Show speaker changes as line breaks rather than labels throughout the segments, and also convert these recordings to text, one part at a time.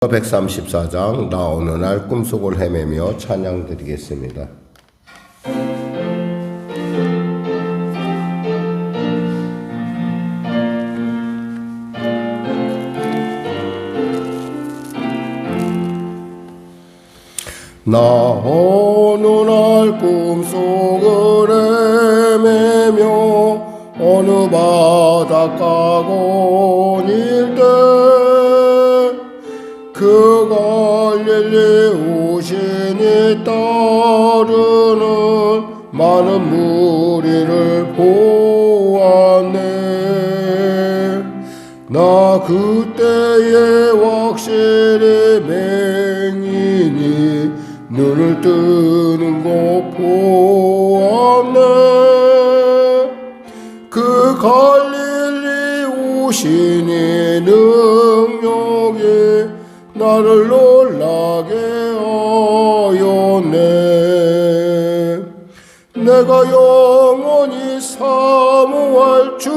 134장 나 어느 날 꿈속을 헤매며 찬양 드리겠습니다. 나 어느 날 꿈속을 헤매며 어느 바닷가곤일 때 그 갈릴리 오신이 따르는 많은 무리를 보았네. 나 그때에 확실히 맹인이 눈을 뜨는 거 보았네. 그 갈릴리 오신이 능력이 나를 놀라게 하였네. 내가 영원히 사모할 주님,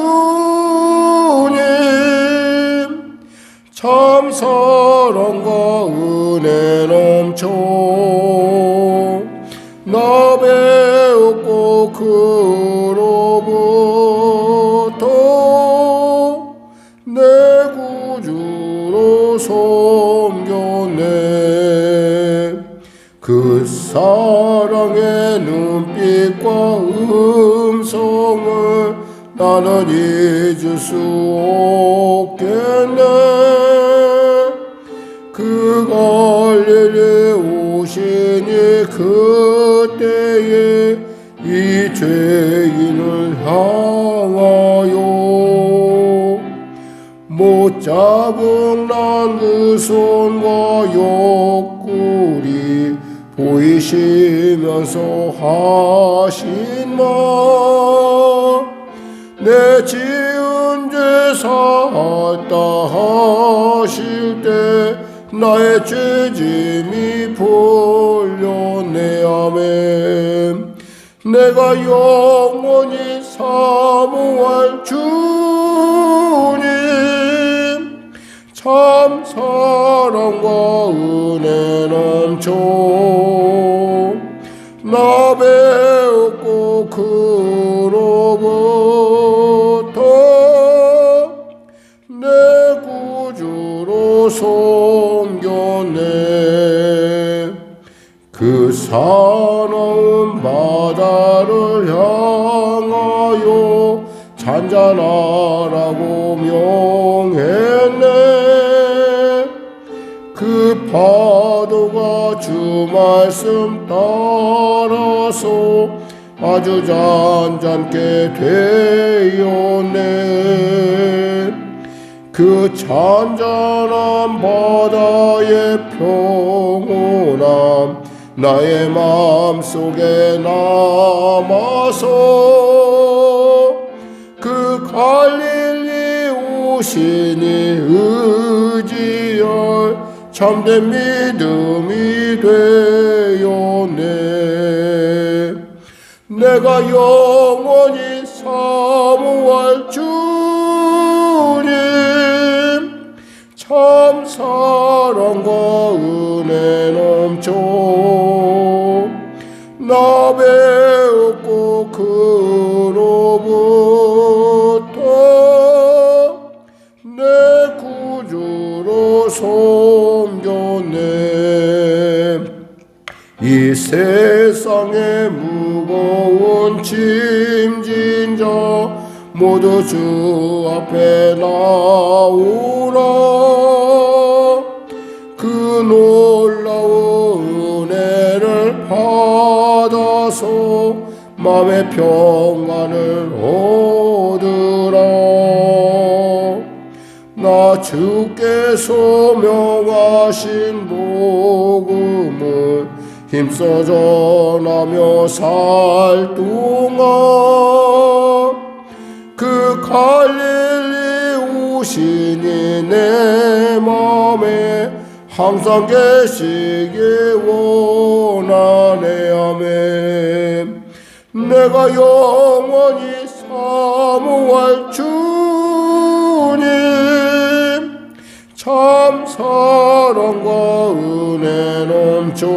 참 사랑과 은혜 넘쳐 나 배웠고 그로부터 내 구주로 그 사랑의 눈빛과 음성을 나는 잊을 수 없겠네. 그 갈릴리 오시니 그때에 이 죄인을 향하여 못 잡은 난 그 손과 옆구리 보이시면서 하신 말, 내 지은 죄 사았다 하실 때 나의 죄짐이 풀렸네. 아멘. 내가 영원히 사모할 주님, 참 사랑과 은혜 넘쳐 나 배웠고 그로부터 내 구주로 섬겼네. 그 사나운 바다를 향하여 잔잔하라고 명했네. 그 파도가 주 말씀 따라서 아주 잔잔케 되었네. 그 잔잔한 바다의 평온함 나의 마음속에 남아서 그 갈릴리 오시니 의지할 참된 믿음이 되었네. 내가 영원히 사모할 주님, 참 사랑과 은혜 넘쳐 나 배웠고 그로부터 내 구주로 섬겼네. 이 세상의 무거운 짐진 자 모두 주 앞에 나오라. 그 놀라운 은혜를 받아서 마음의 평안을 얻으라. 나 주께서 명하신 복음을 힘써 전하며 살 동안 그 갈릴리 오시니 내 맘에 항상 계시길 원하네. 아멘. 내가 영원히 사모할 주님, 참 사랑과 은혜 넘쳐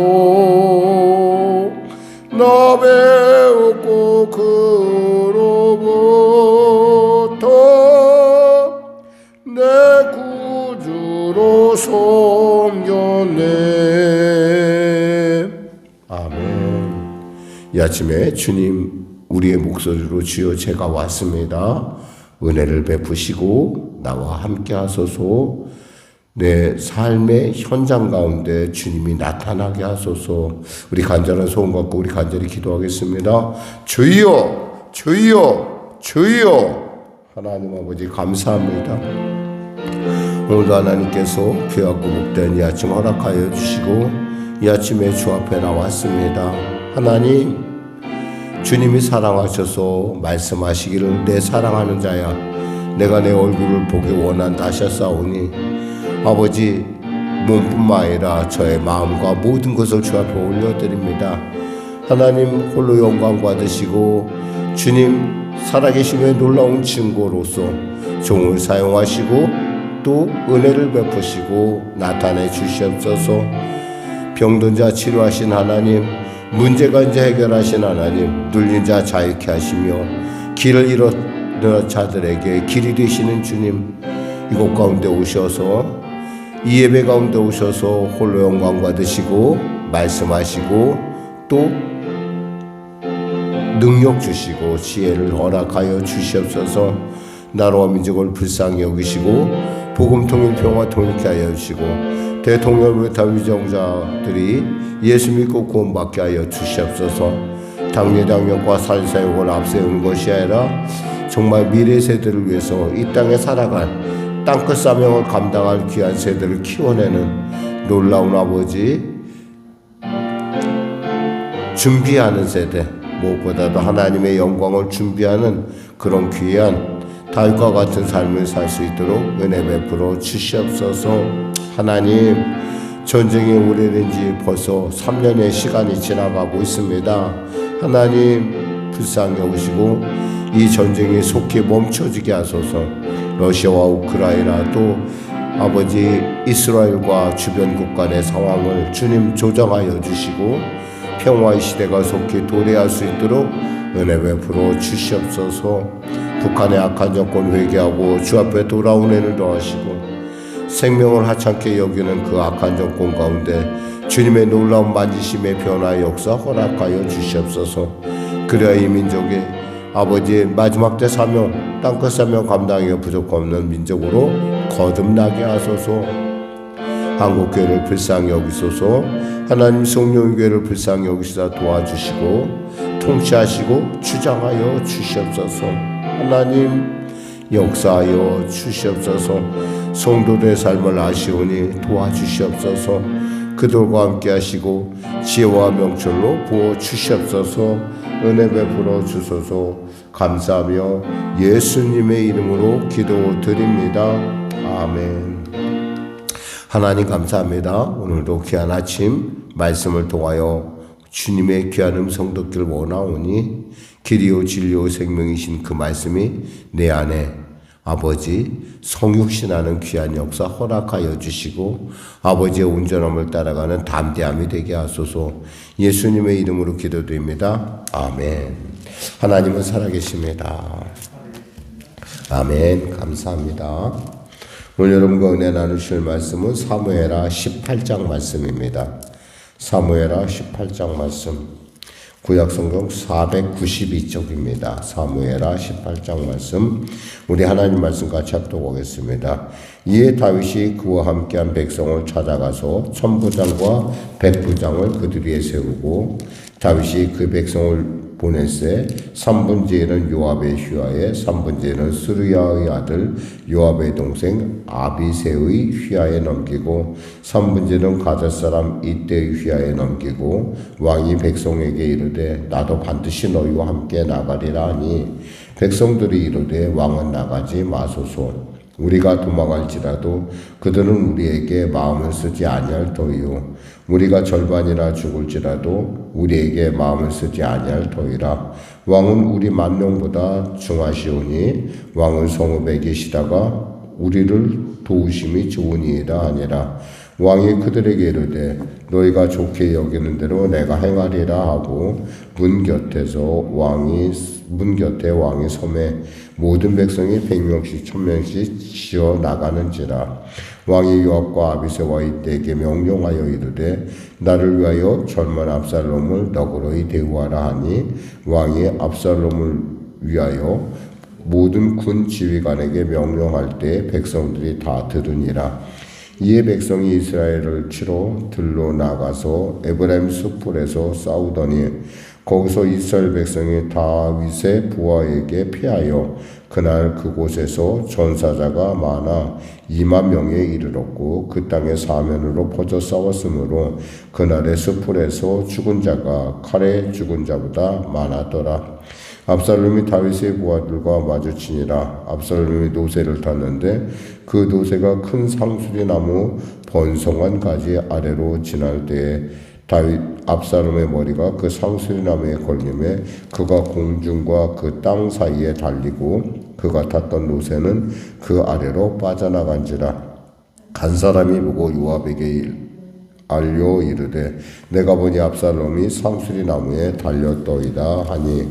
나 배웠고 그로부터 내 구주로 섬겼네. 아멘. 이 아침에 주님 우리의 목소리로 주여 제가 왔습니다. 은혜를 베푸시고 나와 함께 하소서. 내 삶의 현장 가운데 주님이 나타나게 하소서. 우리 간절한 소원 갖고 우리 간절히 기도하겠습니다. 주여 주여 주여. 하나님 아버지 감사합니다. 오늘도 하나님께서 귀하고 복된 이 아침 허락하여 주시고 이 아침에 주 앞에 나왔습니다. 하나님, 주님이 사랑하셔서 말씀하시기를 내 사랑하는 자야 내가 내 얼굴을 보기 원한다 하셨사오니 아버지, 몸뿐만 아니라 저의 마음과 모든 것을 주 앞에 올려드립니다. 하나님 홀로 영광 받으시고 주님 살아계심의 놀라운 증거로서 종을 사용하시고 또 은혜를 베푸시고 나타내 주시옵소서. 병든 자 치료하신 하나님, 문제가 이제 해결하신 하나님, 눌린 자 자유케 하시며 길을 잃은 자들에게 길이 되시는 주님, 이곳 가운데 오셔서 이 예배 가운데 오셔서 홀로 영광 받으시고 말씀하시고 또 능력 주시고 지혜를 허락하여 주시옵소서. 나라와 민족을 불쌍히 여기시고 복음 통일 평화 통일케 하여 주시고 대통령의 다 위정자들이 예수 믿고 구원받게 하여 주시옵소서. 당뇨당력과 살사욕을 앞세우는 것이 아니라 정말 미래 세대를 위해서 이 땅에 살아갈 땅끝 사명을 감당할 귀한 세대를 키워내는 놀라운 아버지 준비하는 세대, 무엇보다도 하나님의 영광을 준비하는 그런 귀한 다윗과 같은 삶을 살 수 있도록 은혜 베풀어 주시옵소서. 하나님, 전쟁이 오래된 지 벌써 3년의 시간이 지나가고 있습니다. 하나님 불쌍히 여기시고 이 전쟁이 속히 멈춰지게 하소서. 러시아와 우크라이나 또 아버지 이스라엘과 주변 국가 내 상황을 주님 조정하여 주시고 평화의 시대가 속히 도래할 수 있도록 은혜 베풀어 주시옵소서. 북한의 악한 정권 회개하고 주 앞에 돌아온 애를 더하시고 생명을 하찮게 여기는 그 악한 정권 가운데 주님의 놀라운 만지심의 변화의 역사 허락하여 주시옵소서. 그래야 이 민족이 아버지의 마지막 때 사명, 땅끝 사명 감당하기가 부족없는 민족으로 거듭나게 하소서. 한국교회를 불쌍히 여기소서. 하나님 성령교회를 불쌍히 여기시다 도와주시고 통치하시고 주장하여 주시옵소서. 하나님 역사하여 주시옵소서. 성도들의 삶을 아시오니 도와주시옵소서. 그들과 함께 하시고 지혜와 명철로 부어 주시옵소서. 은혜 베풀어 주소서. 감사하며 예수님의 이름으로 기도드립니다. 아멘. 하나님 감사합니다. 오늘도 귀한 아침 말씀을 통하여 주님의 귀한 음성 듣기를 원하오니 길이요 진리요 생명이신 그 말씀이 내 안에 아버지 성육신하는 귀한 역사 허락하여 주시고 아버지의 온전함을 따라가는 담대함이 되게 하소서. 예수님의 이름으로 기도드립니다. 아멘. 하나님은 살아계십니다. 아멘. 감사합니다. 오늘 여러분과 은혜 나누실 말씀은 사무엘하 18장 말씀입니다. 사무엘하 18장 말씀, 구약성경 492쪽입니다. 사무엘하 18장 말씀, 우리 하나님 말씀 같이 합독하겠습니다. 이에 다윗이 그와 함께한 백성을 찾아가서 천부장과 백부장을 그들 위에 세우고 다윗이 그 백성을 보낼세 3분의 1은 요압의 휘하에 3분의 1은 스루야의 아들 요압의 동생 아비새의 휘하에 넘기고 3분의 1은 가드 사람 이때의 휘하에 넘기고 왕이 백성에게 이르되 나도 반드시 너희와 함께 나가리라 하니 백성들이 이르되 왕은 나가지 마소서. 우리가 도망할지라도 그들은 우리에게 마음을 쓰지 아니할 터이요 우리가 절반이나 죽을지라도 우리에게 마음을 쓰지 아니할 터이라. 왕은 우리 10,000명보다 중하시오니 왕은 성읍에 계시다가 우리를 도우심이 좋으니이다 하니라. 왕이 그들에게 이르되 너희가 좋게 여기는 대로 내가 행하리라 하고 문 곁에 왕이 섬에 모든 백성이 100명씩 1000명씩 지어 나가는지라. 왕이 요압과 아비새와 이때에게 명령하여 이르되 나를 위하여 젊은 압살롬을 너그러이 대우하라 하니 왕이 압살롬을 위하여 모든 군 지휘관에게 명령할 때 백성들이 다 들으니라. 이에 백성이 이스라엘을 치러 들로 나가서 에브라임 숲풀에서 싸우더니 거기서 이스라엘 백성이 다윗의 부하에게 피하여 그날 그곳에서 전사자가 많아 2만 명에 이르렀고 그 땅의 사면으로 퍼져 싸웠으므로 그날의 숲풀에서 죽은 자가 칼에 죽은 자보다 많았더라. 압살롬이 다윗의 부하들과 마주치니라. 압살롬이 노새를 탔는데 그 노새가 큰 상수리 나무 번성한 가지 아래로 지날 때에 압살롬의 머리가 그 상수리 나무에 걸림에 그가 공중과 그 땅 사이에 달리고 그가 탔던 노새는 그 아래로 빠져나간지라. 간 사람이 보고 요압에게 알려 이르되 내가 보니 압살롬이 상수리 나무에 달렸더이다 하니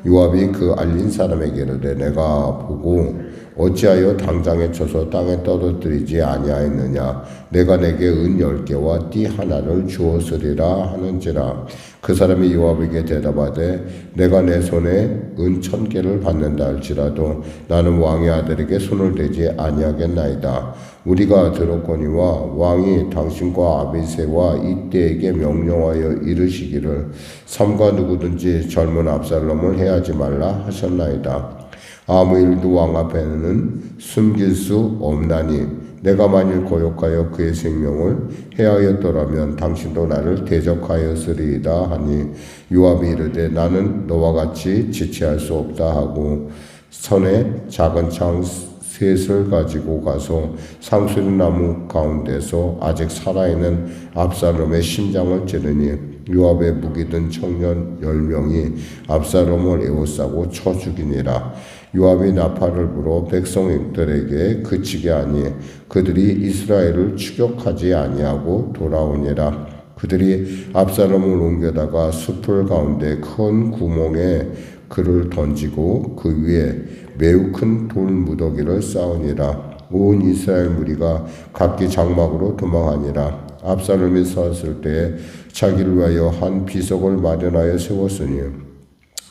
요압이 그 알린 사람에게 이르되 내가 보고 어찌하여 당장에 쳐서 땅에 떨어뜨리지 아니하였느냐. 내가 내게 은 10개와 띠 하나를 주었으리라 하는지라. 그 사람이 요압에게 대답하되 내가 내 손에 은 1000개를 받는다 할지라도 나는 왕의 아들에게 손을 대지 아니하겠나이다. 우리가 들었거니와 왕이 당신과 아비새와 이때에게 명령하여 이르시기를 삼가 누구든지 젊은 압살롬을 해하지 말라 하셨나이다. 아무 일도 왕 앞에는 숨길 수 없나니 내가 만일 거역하여 그의 생명을 해하였더라면 당신도 나를 대적하였으리이다 하니 요압이 이르되 나는 너와 같이 지체할 수 없다 하고 손에 작은 창 셋을 가지고 가서 상수리나무 가운데서 아직 살아있는 압살롬의 심장을 찌르니 요압의 무기 든 청년 10명이 압살롬을 에워싸고 쳐 죽이니라. 요압이 나팔을 불어 백성들에게 그치게 하니 그들이 이스라엘을 추격하지 아니하고 돌아오니라. 그들이 압살롬을 옮겨다가 숲풀 가운데 큰 구멍에 그를 던지고 그 위에 매우 큰 돌 무더기를 쌓으니라. 온 이스라엘 무리가 각기 장막으로 도망하니라. 압살롬이 섰을 때에 자기를 위하여 한 비석을 마련하여 세웠으니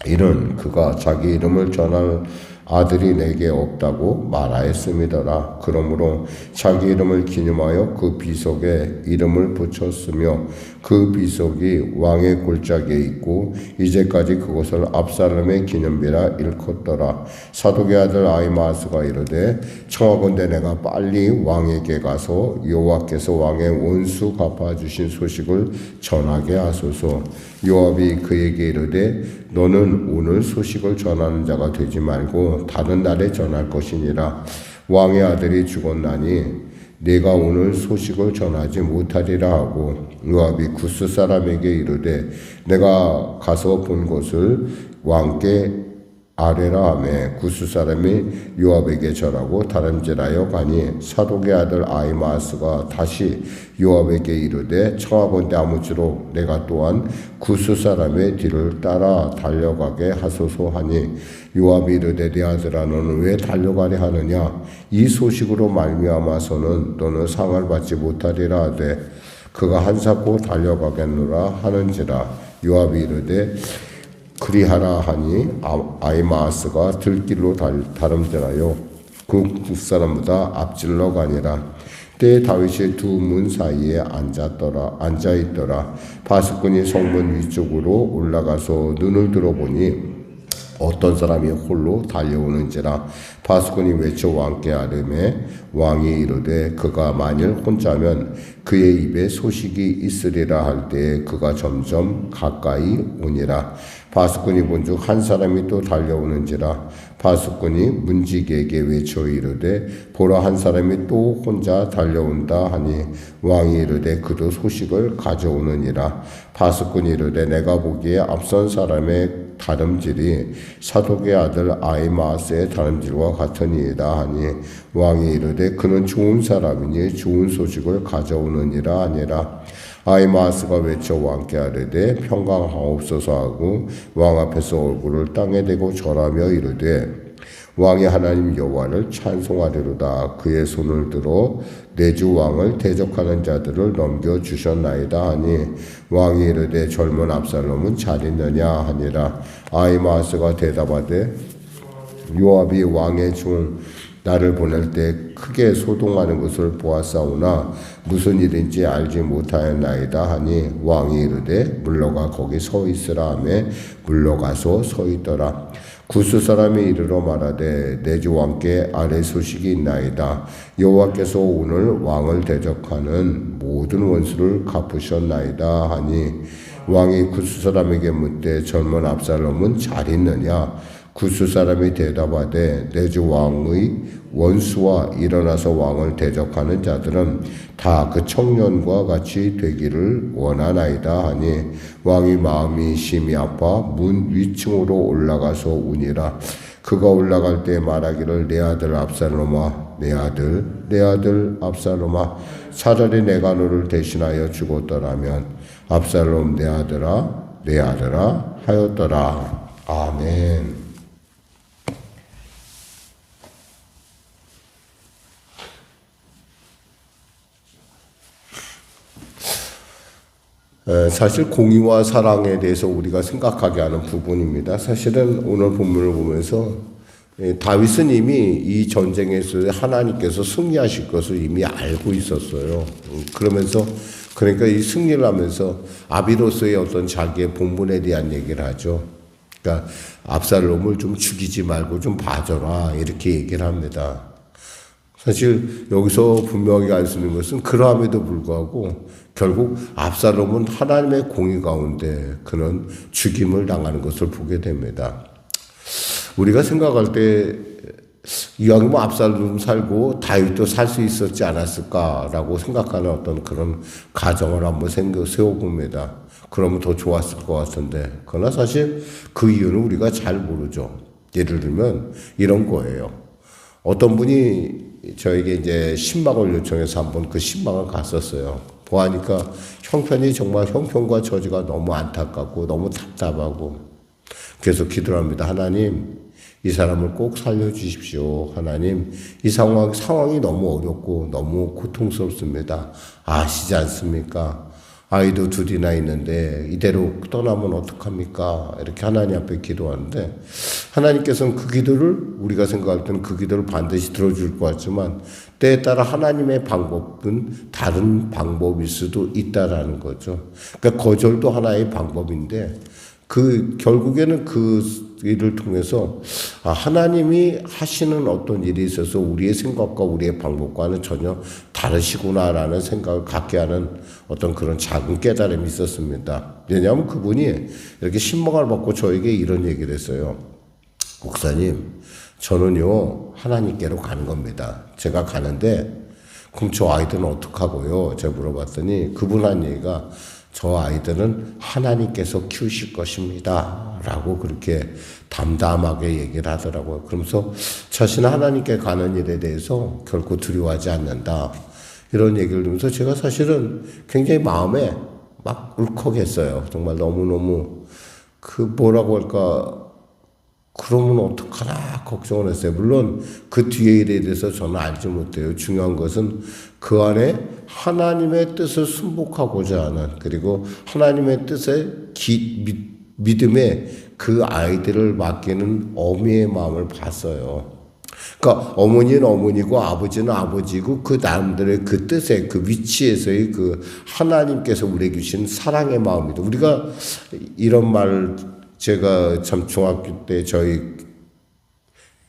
이는 그가 자기 이름을 전할 아들이 내게 없다고 말하였음이더라. 그러므로 자기 이름을 기념하여 그 비석에 이름을 붙였으며 그 비석이 왕의 골짜기에 있고 이제까지 그것을 압살롬의 기념비라 일컫더라. 사독의 아들 아히마아스가 이르되 청하건대 내가 빨리 왕에게 가서 여호와께서 왕의 원수 갚아주신 소식을 전하게 하소서. 요압이 그에게 이르되 너는 오늘 소식을 전하는 자가 되지 말고 다른 날에 전할 것이니라. 왕의 아들이 죽었나니 내가 오늘 소식을 전하지 못하리라 하고 요압이 구스 사람에게 이르되 내가 가서 본 것을 왕께 아뢰라 하매 구스 사람이 요압에게 절하고 다름질하여 가니 사독의 아들 아히마아스가 다시 요압에게 이르되 청하건대 아무쪼록 내가 또한 구스 사람의 뒤를 따라 달려가게 하소서 하니 요압이 이르되 내 아들아 너는 왜 달려가려 하느냐. 이 소식으로 말미암아서는 너는 상을 받지 못하리라 하되 그가 한사코 달려가겠노라 하는지라. 요압이 이르되 그리하라 하니 아히마아스가 들길로 다름질하여 그 국사람보다 앞질러 가니라. 때에 다윗이 두 문 사이에 앉아있더라. 바스꾼이 성문 위쪽으로 올라가서 눈을 들어보니 어떤 사람이 홀로 달려오는지라. 바스꾼이 외쳐 왕께 아뢰매 왕이 이르되 그가 만일 혼자면 그의 입에 소식이 있으리라 할 때에 그가 점점 가까이 오니라. 바스꾼이 본즉 한 사람이 또 달려오는지라. 파수꾼이 문지기에게 외쳐 이르되 보라 한 사람이 또 혼자 달려온다 하니 왕이 이르되 그도 소식을 가져오느니라. 파수꾼이 이르되 내가 보기에 앞선 사람의 다름질이 사독의 아들 아히마아스의 다름질과 같으니이다 하니 왕이 이르되 그는 좋은 사람이니 좋은 소식을 가져오느니라 하니라. 아히마아스가 외쳐 왕께 아뢰되 평강하옵소서 하고 왕 앞에서 얼굴을 땅에 대고 절하며 이르되 왕이 하나님 여호와를 찬송하리로다. 그의 손을 들어 내 주 왕을 대적하는 자들을 넘겨주셨나이다 하니 왕이 이르되 젊은 압살롬은 잘 있느냐 하니라. 아히마아스가 대답하되 요압이 왕의 중 나를 보낼 때 크게 소동하는 것을 보았사오나 무슨 일인지 알지 못하였나이다 하니 왕이 이르되 물러가 거기 서 있으라 하매 물러가서 서 있더라. 구스 사람이 이르러 말하되 내 주 왕께 아뢰 소식이 있나이다. 여호와께서 오늘 왕을 대적하는 모든 원수를 갚으셨나이다 하니 왕이 구스 사람에게 묻되 젊은 압살롬은 잘 있느냐. 구스 사람이 대답하되 내 주 왕의 원수와 일어나서 왕을 대적하는 자들은 다 그 청년과 같이 되기를 원하나이다 하니 왕이 마음이 심히 아파 문 위층으로 올라가서 우니라. 그가 올라갈 때 말하기를 내 아들 압살롬아 내 아들 압살롬아 차라리 내가 너를 대신하여 죽었더라면 압살롬 내 아들아 하였더라. 아멘. 사실 공의와 사랑에 대해서 우리가 생각하게 하는 부분입니다. 사실은 오늘 본문을 보면서 다윗은 이미 이 전쟁에서 하나님께서 승리하실 것을 이미 알고 있었어요. 그러면서 그러니까 이 승리를 하면서 아비로서의 어떤 자기의 본분에 대한 얘기를 하죠. 그러니까 압살롬을 좀 죽이지 말고 좀 봐줘라 이렇게 얘기를 합니다. 사실 여기서 분명히 알 수 있는 것은 그러함에도 불구하고 결국 압살롬은 하나님의 공의 가운데 그는 죽임을 당하는 것을 보게 됩니다. 우리가 생각할 때 이왕이면 압살롬 살고 다윗도 살 수 있었지 않았을까라고 생각하는 어떤 그런 가정을 한번 세워봅니다. 그러면 더 좋았을 것 같은데 그러나 사실 그 이유는 우리가 잘 모르죠. 예를 들면 이런 거예요. 어떤 분이 저에게 이제 신방을 요청해서 한번 그 신방을 갔었어요. 보아니까 형편이 정말 형편과 처지가 너무 안타깝고 너무 답답하고 계속 기도를 합니다. 하나님 이 사람을 꼭 살려주십시오. 하나님 이 상황이 너무 어렵고 너무 고통스럽습니다. 아시지 않습니까? 아이도 둘이나 있는데 이대로 떠나면 어떡합니까? 이렇게 하나님 앞에 기도하는데 하나님께서는 그 기도를 우리가 생각할 때는 그 기도를 반드시 들어줄 것 같지만 때에 따라 하나님의 방법은 다른 방법일 수도 있다라는 거죠. 그러니까 거절도 하나의 방법인데 결국에는 그 일을 통해서 하나님이 하시는 어떤 일이 있어서 우리의 생각과 우리의 방법과는 전혀 다르시구나라는 생각을 갖게 하는 어떤 그런 작은 깨달음이 있었습니다. 왜냐하면 그분이 이렇게 신방을 받고 저에게 이런 얘기를 했어요. 목사님, 저는요 하나님께로 가는 겁니다. 제가 가는데 그럼 저 아이들은 어떡하고요? 제가 물어봤더니 그분 한 얘기가 저 아이들은 하나님께서 키우실 것입니다. 라고 그렇게 담담하게 얘기를 하더라고요. 그러면서 자신은 하나님께 가는 일에 대해서 결코 두려워하지 않는다. 이런 얘기를 들으면서 제가 사실은 굉장히 마음에 막 울컥했어요. 정말 너무너무 뭐라고 할까. 그러면 어떡하나 걱정을 했어요. 물론 그 뒤의 일에 대해서 저는 알지 못해요. 중요한 것은 그 안에 하나님의 뜻을 순복하고자 하는 그리고 하나님의 뜻에 믿음에 그 아이들을 맡기는 어미의 마음을 봤어요. 그러니까 어머니는 어머니고 아버지는 아버지고 그 남들의 그 뜻에 그 위치에서의 그 하나님께서 우리에게 주신 사랑의 마음이다. 우리가 이런 말 제가 참 중학교 때 저희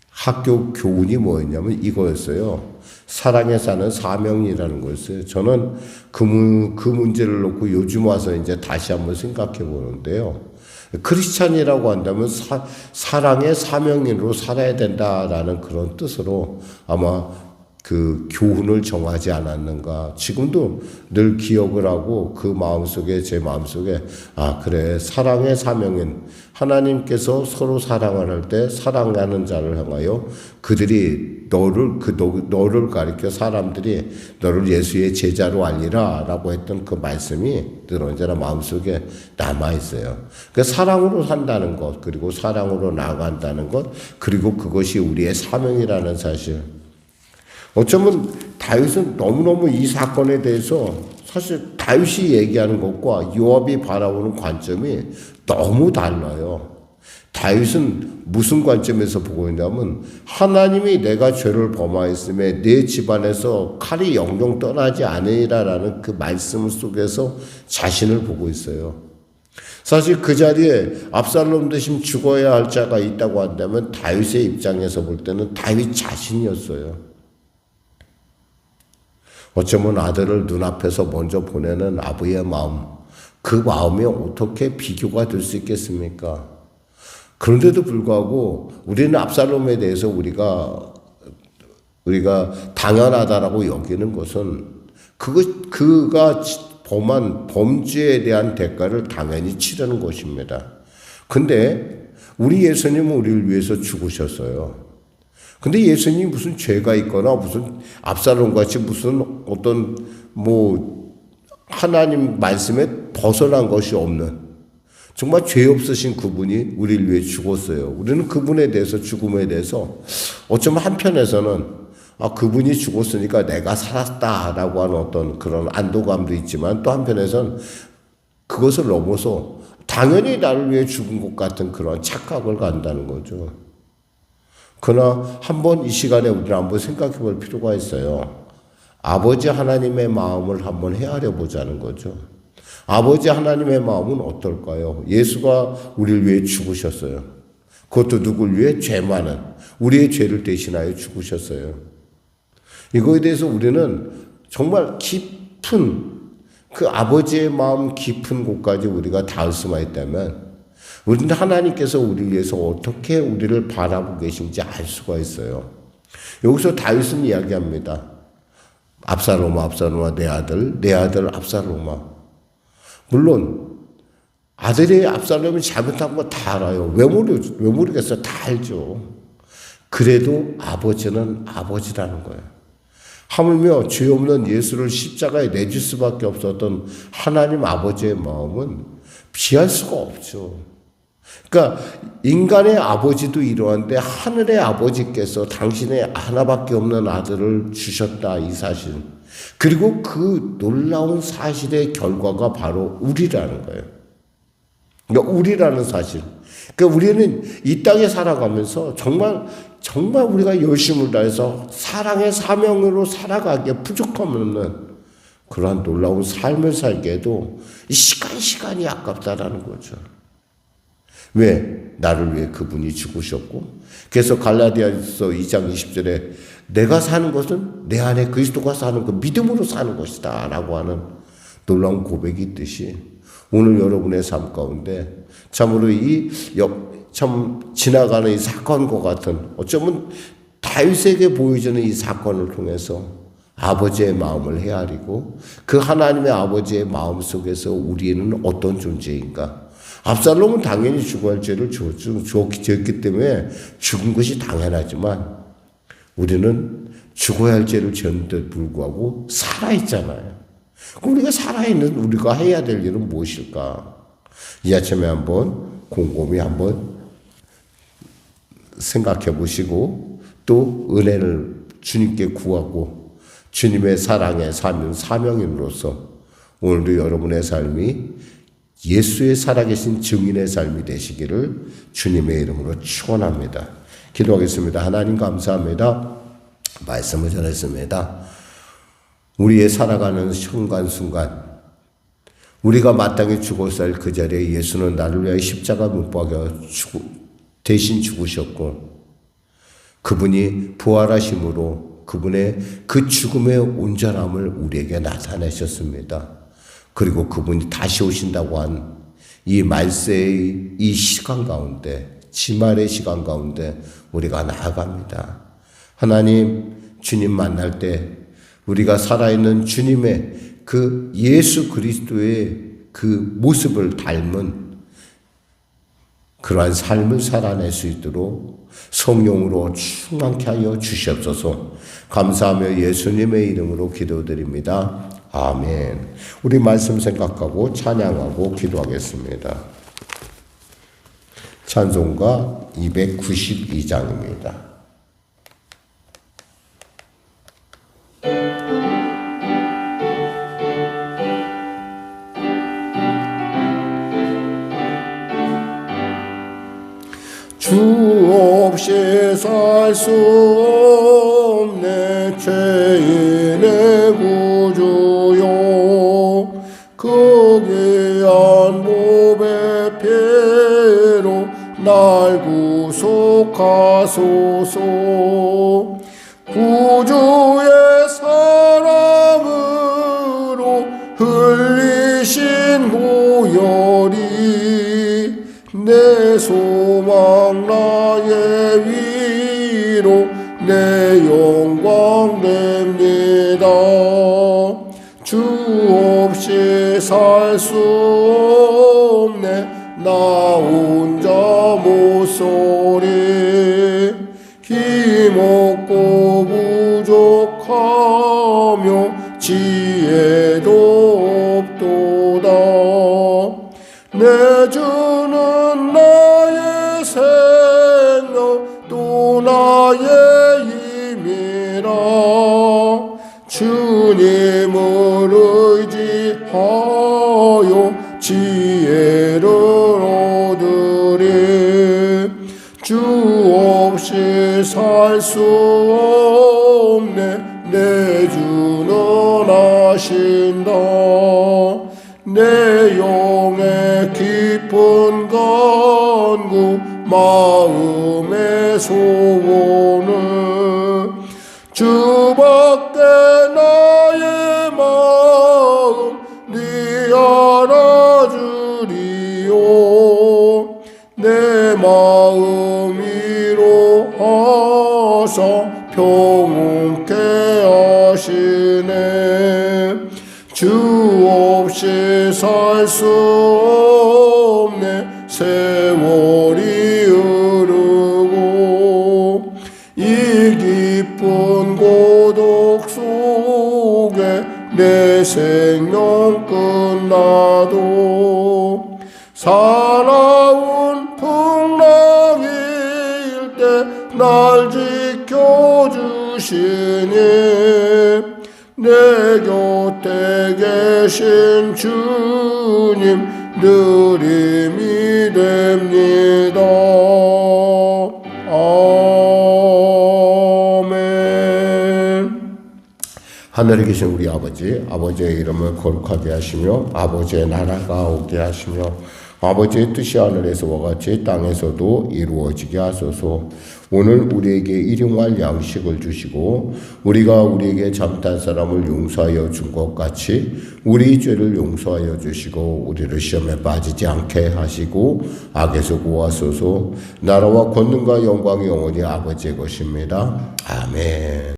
학교 교훈이 뭐였냐면 이거였어요. 사랑에 사는 사명이라는 거였어요. 저는 그 문제를 놓고 요즘 와서 이제 다시 한번 생각해 보는데요. 크리스찬이라고 한다면 사랑의 사명인으로 살아야 된다라는 그런 뜻으로 아마 그 교훈을 정하지 않았는가. 지금도 늘 기억을 하고 그 마음속에, 제 마음속에, 아, 그래. 사랑의 사명인. 하나님께서 서로 사랑을 할 때 사랑하는 자를 향하여 그들이 너를 가리켜 사람들이 너를 예수의 제자로 알리라 라고 했던 그 말씀이 늘 언제나 마음속에 남아있어요. 그 사랑으로 산다는 것, 그리고 사랑으로 나아간다는 것, 그리고 그것이 우리의 사명이라는 사실. 어쩌면 다윗은 너무너무 이 사건에 대해서 사실 다윗이 얘기하는 것과 요압이 바라보는 관점이 너무 달라요. 다윗은 무슨 관점에서 보고 있냐면 하나님이 내가 죄를 범하였음에 내 집안에서 칼이 영영 떠나지 않으리라라는 그 말씀 속에서 자신을 보고 있어요. 사실 그 자리에 압살롬 대신 죽어야 할 자가 있다고 한다면 다윗의 입장에서 볼 때는 다윗 자신이었어요. 어쩌면 아들을 눈앞에서 먼저 보내는 아버지의 마음, 그 마음이 어떻게 비교가 될 수 있겠습니까? 그런데도 불구하고 우리는 압살롬에 대해서 우리가 당연하다라고 여기는 것은 그가 범한 범죄에 대한 대가를 당연히 치르는 것입니다. 근데 우리 예수님은 우리를 위해서 죽으셨어요. 근데 예수님이 무슨 죄가 있거나 무슨 압살롬 같이 무슨 어떤 하나님 말씀에 벗어난 것이 없는 정말 죄 없으신 그분이 우리를 위해 죽었어요. 우리는 그분에 대해서 죽음에 대해서 어쩌면 한편에서는 그분이 죽었으니까 내가 살았다라고 하는 어떤 그런 안도감도 있지만 또 한편에서는 그것을 넘어서 당연히 나를 위해 죽은 것 같은 그런 착각을 간다는 거죠. 그러나 한번 이 시간에 우리는 한번 생각해 볼 필요가 있어요. 아버지 하나님의 마음을 한번 헤아려 보자는 거죠. 아버지 하나님의 마음은 어떨까요? 예수가 우리를 위해 죽으셨어요. 그것도 누굴 위해? 죄 많은 우리의 죄를 대신하여 죽으셨어요. 이거에 대해서 우리는 정말 깊은 그 아버지의 마음 깊은 곳까지 우리가 닿을 수만 있다면 우리는 하나님께서 우리를 위해서 어떻게 우리를 바라보고 계신지 알 수가 있어요. 여기서 다윗은 이야기합니다. 압살롬아 내 아들 압살롬아. 물론 아들이 압살롬이 잘못한 거 다 알아요. 왜 모르겠어요. 다 알죠. 그래도 아버지는 아버지라는 거예요. 하물며 죄 없는 예수를 십자가에 내줄 수밖에 없었던 하나님 아버지의 마음은 피할 수가 없죠. 그러니까 인간의 아버지도 이러한데 하늘의 아버지께서 당신의 하나밖에 없는 아들을 주셨다 이 사실. 그리고 그 놀라운 사실의 결과가 바로 우리라는 거예요. 그러니까 우리라는 사실. 그러니까 우리는 이 땅에 살아가면서 정말 우리가 열심을 다해서 사랑의 사명으로 살아가기에 부족함없는 그러한 놀라운 삶을 살기에도 이 시간이 아깝다라는 거죠. 왜? 나를 위해 그분이 죽으셨고 그래서 갈라디아서 2장 20절에 내가 사는 것은 내 안에 그리스도가 사는 그 믿음으로 사는 것이다 라고 하는 놀라운 고백이 있듯이 오늘 여러분의 삶 가운데 참으로 참 지나가는 이 사건과 같은 어쩌면 다윗에게 보여주는 이 사건을 통해서 아버지의 마음을 헤아리고 그 하나님의 아버지의 마음 속에서 우리는 어떤 존재인가. 압살롬은 당연히 죽어야 할 죄를 지었기 때문에 죽은 것이 당연하지만 우리는 죽어야 할 죄를 지었는데도 불구하고 살아있잖아요. 그럼 우리가 살아있는 우리가 해야 될 일은 무엇일까? 이 아침에 한번 곰곰이 한번 생각해 보시고 또 은혜를 주님께 구하고 주님의 사랑에 사는 사명인으로서 오늘도 여러분의 삶이 예수의 살아계신 증인의 삶이 되시기를 주님의 이름으로 축원합니다. 기도하겠습니다. 하나님 감사합니다. 말씀을 전했습니다. 우리의 살아가는 순간순간 우리가 마땅히 죽었을 그 자리에 예수는 나를 위하여 십자가 못 박여 대신 죽으셨고 그분이 부활하심으로 그분의 그 죽음의 온전함을 우리에게 나타내셨습니다. 그리고 그분이 다시 오신다고 한 이 말세의 이 시간 가운데, 지말의 시간 가운데 우리가 나아갑니다. 하나님, 주님 만날 때 우리가 살아있는 주님의 그 예수 그리스도의 그 모습을 닮은 그러한 삶을 살아낼 수 있도록 성령으로 충만케 하여 주시옵소서. 감사하며 예수님의 이름으로 기도드립니다. 아멘. 우리 말씀 생각하고 찬양하고 기도하겠습니다. 찬송가 292장입니다. 주 없이 살 수 없네 죄인의 구주요 그 귀한 몸의 피로 날 구속하소서 구주의 사랑으로 흘리신 보혈이 내 소망 나의 위로 내 영광 됩니다. 주 없이 살 수 없네 나 혼자 못소리 힘없고 부족하며 지혜도 없도다 내 주는 나의 생명 또 나의 힘이라 주님을 의지하여 지혜를 얻으리 주 없이 살 수 없네 내 주는 아신다 내 영의 깊은 간구 마음의 소원은 주밖에 나의 마음 네 알아주리요 내 마음 위로하사 평온케 하시네 주 없이 살 수 없네 세월이 흐르고 이 깊은 고독 속에 내 생명 끝나도 살아온 풍랑일 때 날 지켜주시니 내 곁에 계신 주님 늘 힘이 됩니다. 아멘. 하늘에 계신 우리 아버지의 이름을 거룩하게 하시며 아버지의 나라가 오게 하시며 아버지의 뜻이 하늘에서와 같이 땅에서도 이루어지게 하소서. 오늘 우리에게 일용할 양식을 주시고 우리가 우리에게 잘못한 사람을 용서하여 준 것 같이 우리 죄를 용서하여 주시고 우리를 시험에 빠지지 않게 하시고 악에서 구하소서. 나라와 권능과 영광이 영원히 아버지의 것입니다. 아멘.